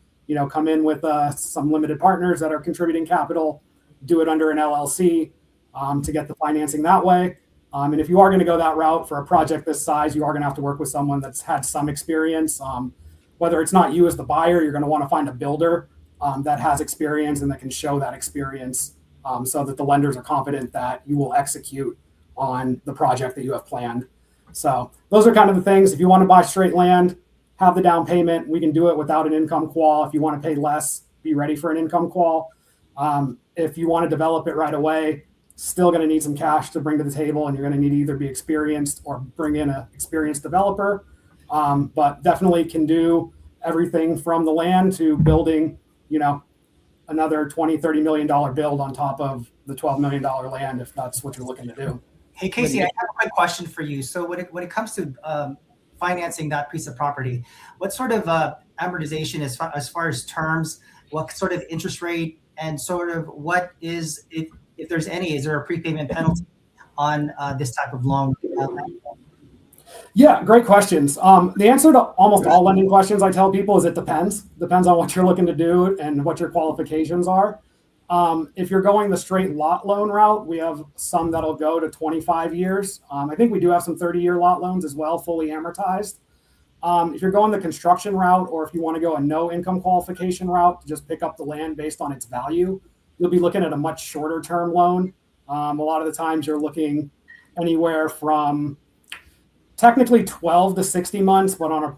[SPEAKER 2] Come in with some limited partners that are contributing capital, do it under an LLC to get the financing that way. And if you are going to go that route for a project this size, you are going to have to work with someone that's had some experience. Whether it's not you as the buyer, you're going to want to find a builder that has experience and that can show that experience so that the lenders are confident that you will execute on the project that you have planned. So those are kind of the things. If you want to buy straight land, have the down payment. We can do it without an income qual. If you want to pay less, be ready for an income qual. If you want to develop it right away, still going to need some cash to bring to the table, and you're going to need to either be experienced or bring in an experienced developer. But definitely can do everything from the land to building, another $20-30 million build on top of the $12 million land, if that's what you're looking to do.
[SPEAKER 1] Hey, Casey, I have a quick question for you. So when it comes to financing that piece of property, what sort of amortization as far as terms, what sort of interest rate, and sort of what is, if there's any, is there a prepayment penalty on this type of loan?
[SPEAKER 2] Yeah, great questions. The answer to almost all lending questions I tell people is it depends. Depends on what you're looking to do and what your qualifications are. If you're going the straight lot loan route, we have some that'll go to 25 years. I think we do have some 30-year lot loans as well, fully amortized. If you're going the construction route, or if you want to go a no income qualification route to just pick up the land based on its value, you'll be looking at a much shorter term loan. A lot of the times you're looking anywhere from technically 12 to 60 months, but on a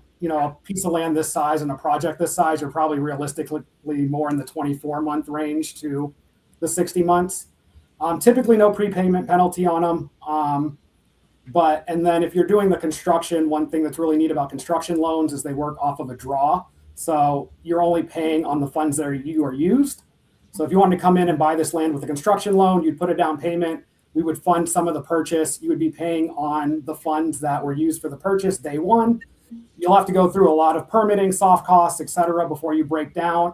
[SPEAKER 2] piece of land this size and a project this size, you're probably realistically more in the 24-month range to the 60 months. Typically no prepayment penalty on them. And then if you're doing the construction, one thing that's really neat about construction loans is they work off of a draw. So you're only paying on the funds that are used. So if you wanted to come in and buy this land with a construction loan, you'd put a down payment. We would fund some of the purchase. You would be paying on the funds that were used for the purchase day one. You'll have to go through a lot of permitting, soft costs, et cetera, before you break ground,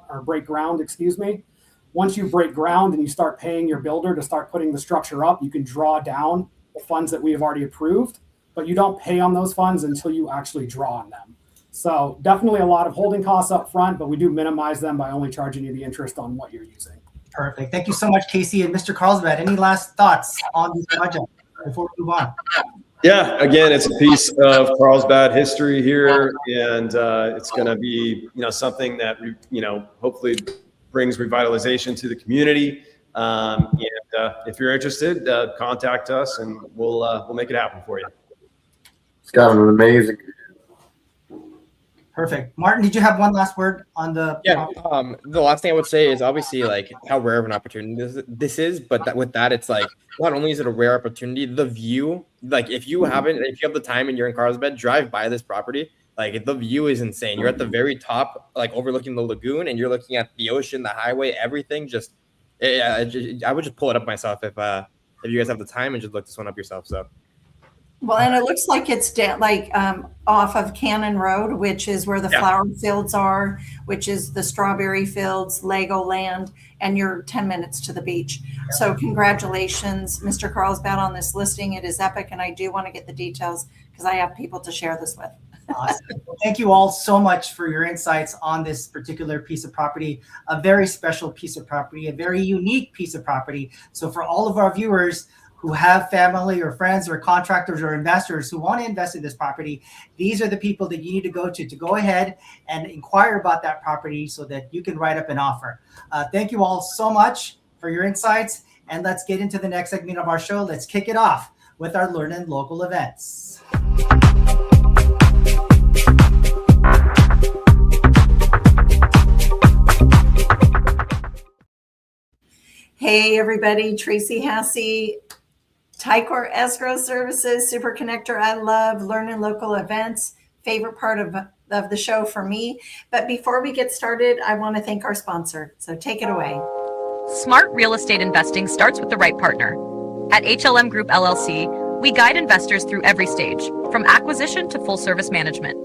[SPEAKER 2] Once you break ground and you start paying your builder to start putting the structure up, you can draw down the funds that we have already approved, but you don't pay on those funds until you actually draw on them. So definitely a lot of holding costs up front, but we do minimize them by only charging you the interest on what you're using.
[SPEAKER 1] Perfect. Thank you so much, Casey. And Mr. Carlsbad, any last thoughts on this project before we move on?
[SPEAKER 3] Yeah, again, it's a piece of Carlsbad history here, and it's going to be, something that hopefully brings revitalization to the community. If you're interested, contact us, and we'll make it happen for you.
[SPEAKER 7] It's got an amazing.
[SPEAKER 1] Perfect. Martin, did you have one last word on the?
[SPEAKER 5] Yeah. The last thing I would say is obviously like how rare of an opportunity this is, but with that, it's like not only is it a rare opportunity, the view, like if you have the time and you're in Carlsbad, drive by this property. Like the view is insane. You're at the very top, like overlooking the lagoon, and you're looking at the ocean, the highway, everything. I would just pull it up myself if you guys have the time and just look this one up yourself. So.
[SPEAKER 4] Well, and it looks like it's off of Cannon Road, which is where the flower fields are, which is the strawberry fields, Legoland, and you're 10 minutes to the beach. So congratulations, Mr. Carlsbad, on this listing. It is epic, and I do want to get the details because I have people to share this with.
[SPEAKER 1] Awesome. Well, thank you all so much for your insights on this particular piece of property, a very special piece of property, a very unique piece of property. So for all of our viewers who have family or friends or contractors or investors who want to invest in this property, these are the people that you need to go ahead and inquire about that property so that you can write up an offer. Thank you all so much for your insights, and let's get into the next segment of our show. Let's kick it off with our LEARNin local events.
[SPEAKER 4] Hey everybody, Tracy Hassey, Tycor Escrow Services, Super Connector. I love LEARNin local events, favorite part of the show for me. But before we get started, I want to thank our sponsor. So take it away.
[SPEAKER 9] Smart real estate investing starts with the right partner. At HLM Group LLC, we guide investors through every stage, from acquisition to full service management.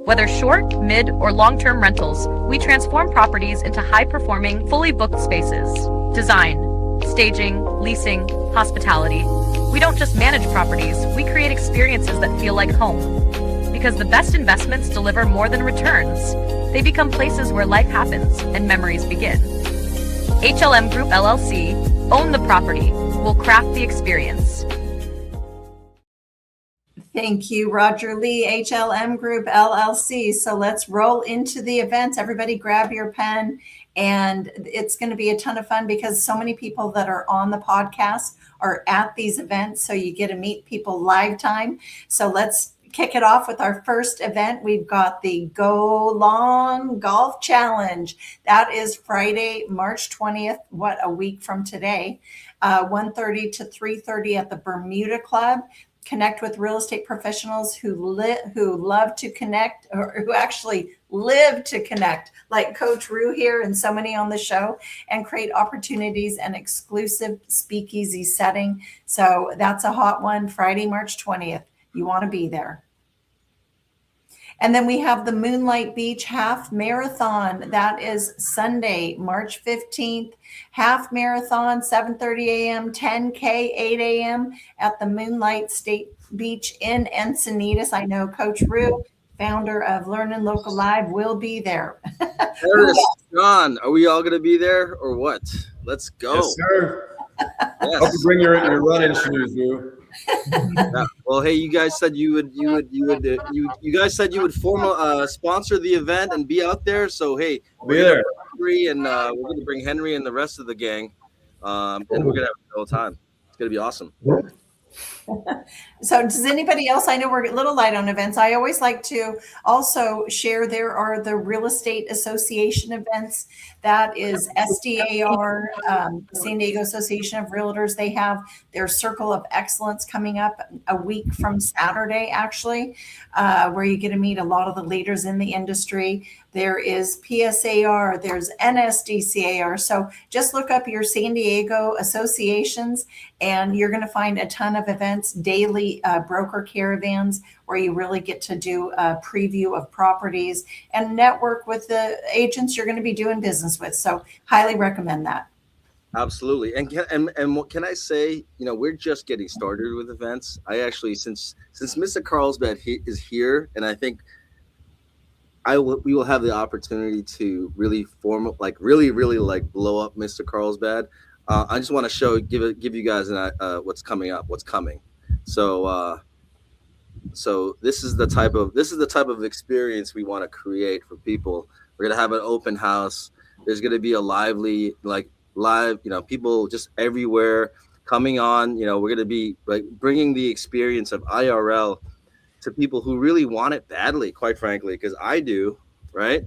[SPEAKER 9] Whether short, mid, or long-term rentals, we transform properties into high-performing, fully booked spaces. Design, staging, leasing, hospitality. We don't just manage properties, we create experiences that feel like home. Because the best investments deliver more than returns. They become places where life happens and memories begin. HLM Group LLC, own the property, we'll craft the experience.
[SPEAKER 4] Thank you, Roger Lee, HLM Group LLC. So let's roll into the events. Everybody grab your pen, and it's going to be a ton of fun because so many people that are on the podcast are at these events. So you get to meet people live time. So let's kick it off with our first event. We've got the Go Long Golf Challenge. That is Friday, March 20th. What, a week from today, 1:30 to 3:30 at the Bermuda Club. Connect with real estate professionals who love to connect, or who actually live to connect, like Coach Rue here and so many on the show, and create opportunities and exclusive speakeasy setting. So that's a hot one, Friday, March 20th. You want to be there. And then we have the Moonlight Beach Half Marathon. That is Sunday, March 15th. Half Marathon, 7:30 a.m., 10K, 8 a.m. at the Moonlight State Beach in Encinitas. I know Coach Rue, founder of LEARNin Local Live, will be there.
[SPEAKER 10] Aris, John, are we all going to be there or what? Let's go.
[SPEAKER 3] Yes, sir.
[SPEAKER 10] Yes.
[SPEAKER 3] Hope you bring your running shoes, dude.
[SPEAKER 10] Yeah. Well, hey, you guys said you guys said you would sponsor the event and be out there. So hey,
[SPEAKER 3] Be there.
[SPEAKER 10] Henry and we're gonna bring Henry and the rest of the gang, and we're gonna have a good time. It's gonna be awesome.
[SPEAKER 4] So does anybody else? I know we're a little light on events. I always like to also share there are the real estate association events. That is SDAR, San Diego Association of Realtors. They have their Circle of Excellence coming up a week from Saturday, actually, where you get to meet a lot of the leaders in the industry. There is PSAR, there's NSDCAR. So just look up your San Diego associations and you're going to find a ton of events, daily broker caravans, where you really get to do a preview of properties and network with the agents you're going to be doing business with. So highly recommend that.
[SPEAKER 10] Absolutely. And what can I say? You know, we're just getting started with events. I actually, since Mr. Carlsbad is here, and I think we will have the opportunity to really really blow up Mr. Carlsbad. I just want to give you guys what's coming. So this is the type of experience we want to create for people. We're gonna have an open house. There's gonna be a live, people just everywhere coming on. You know, we're gonna be like bringing the experience of IRL to people who really want it badly, quite frankly, because I do, right?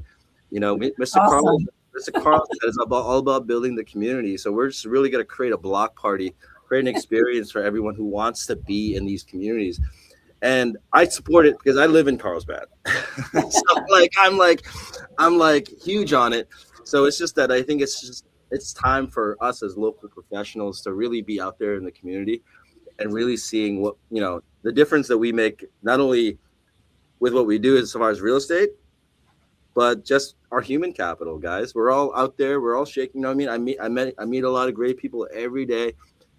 [SPEAKER 10] You know, Mr.
[SPEAKER 4] Awesome.
[SPEAKER 10] Carlsbad is all about building the community. So we're just really going to create a block party, create an experience for everyone who wants to be in these communities. And I support it because I live in Carlsbad. So I'm like huge on it. So it's just that I think it's time for us as local professionals to really be out there in the community and really seeing what, you know, the difference that we make, not only with what we do as far as real estate, but just our human capital, guys. We're all out there. We're all shaking. You know what I mean? I meet a lot of great people every day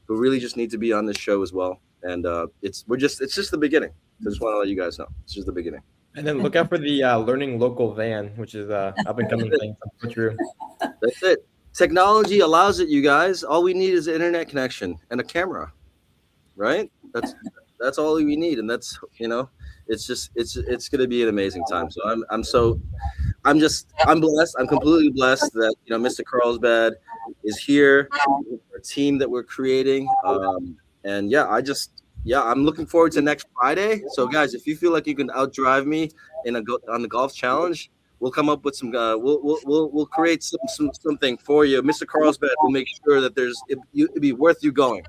[SPEAKER 10] who really just need to be on this show as well. And it's just the beginning. So I just want to let you guys know it's just the beginning.
[SPEAKER 5] And then look out for the Learning Local van, which is up and coming thing.
[SPEAKER 10] That's it. Technology allows it, you guys. All we need is an internet connection and a camera, right? That's all we need, and that's, you know, it's going to be an amazing time. So I'm blessed. I'm completely blessed that, you know, Mr. Carlsbad is here, our team that we're creating, and I'm looking forward to next Friday. So guys, if you feel like you can outdrive me on the golf challenge, we'll come up with some. We'll create something for you. Mr. Carlsbad will make sure that it'd be worth you going,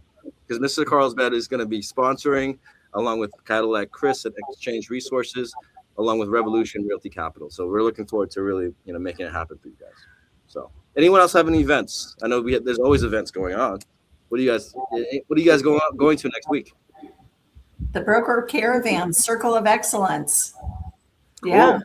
[SPEAKER 10] because Mr. Carlsbad is going to be sponsoring, along with Cadillac Chris at Exchange Resources, along with Revolution Realty Capital. So we're looking forward to really, you know, making it happen for you guys. So anyone else have any events? I know there's always events going on. What are you guys going to next week?
[SPEAKER 4] The Broker Caravan, Circle of Excellence.
[SPEAKER 10] Cool.
[SPEAKER 4] Yeah.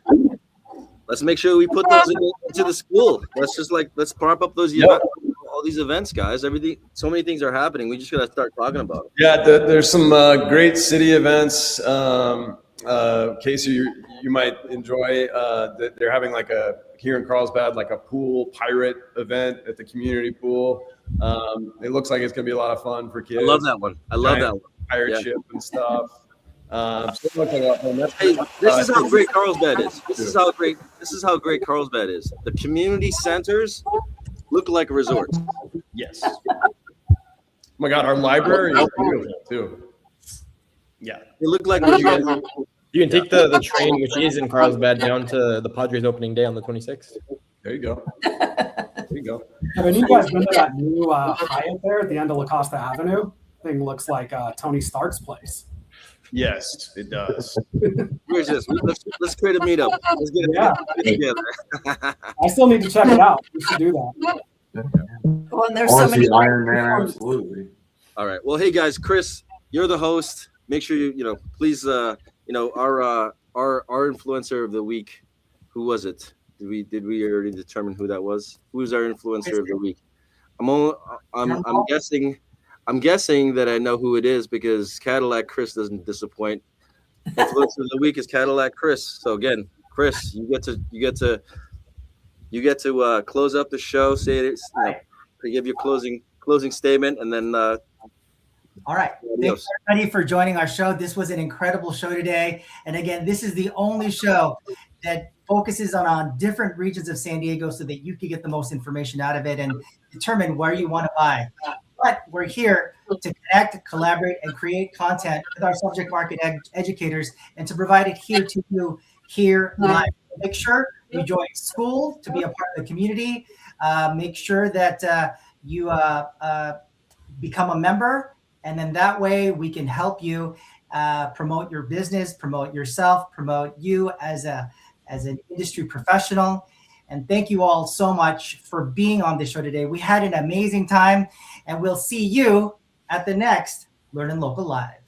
[SPEAKER 10] Let's make sure we put those into the school. Let's prop up those events, all these events, guys. Everything, so many things are happening. We just gotta start talking about it.
[SPEAKER 3] Yeah, there's some great city events. Casey, you might enjoy. They're having here in Carlsbad, like a pool pirate event at the community pool. It looks like it's gonna be a lot of fun for kids.
[SPEAKER 10] I love that one.
[SPEAKER 3] Pirate ship and stuff. So it looks like a lot of fun.
[SPEAKER 10] Hey, this is how great Carlsbad is. This is how great Carlsbad is. The community centers look like resorts.
[SPEAKER 3] Yes. Oh my God, our library is beautiful too. Yeah.
[SPEAKER 10] They look like
[SPEAKER 5] You can take the train, which is in Carlsbad, down to the Padres opening day on the 26th.
[SPEAKER 3] There you go. There you go.
[SPEAKER 2] Have any of you guys been to that new Hyatt there at the end of La Costa Avenue? Thing looks like Tony Stark's place.
[SPEAKER 3] Yes, it does.
[SPEAKER 10] Where's this? Let's create a meetup. Let's get it together.
[SPEAKER 2] I still need to check it out. We should do that.
[SPEAKER 4] Well, and there's so many
[SPEAKER 7] Iron Man, absolutely.
[SPEAKER 10] All right. Well, hey guys, Chris, you're the host. Make sure you please, our influencer of the week. Who was it? Did we already determine who that was? Who's our influencer of the week? I'm guessing that I know who it is, because Cadillac Chris doesn't disappoint. Influencer of the week is Cadillac Chris. So again, Chris, you get to close up the show. Say it. to give you a closing statement, and then
[SPEAKER 1] All right. Thanks everybody for joining our show. This was an incredible show today. And again, this is the only show that focuses on different regions of San Diego so that you can get the most information out of it and determine where you want to buy. But we're here to connect, collaborate, and create content with our subject market educators and to provide it here to you here live. Make sure you join school to be a part of the community. Make sure that you become a member. And then that way we can help you promote your business, promote yourself, promote you as an industry professional. And thank you all so much for being on the show today. We had an amazing time, and we'll see you at the next LEARNin Local Live.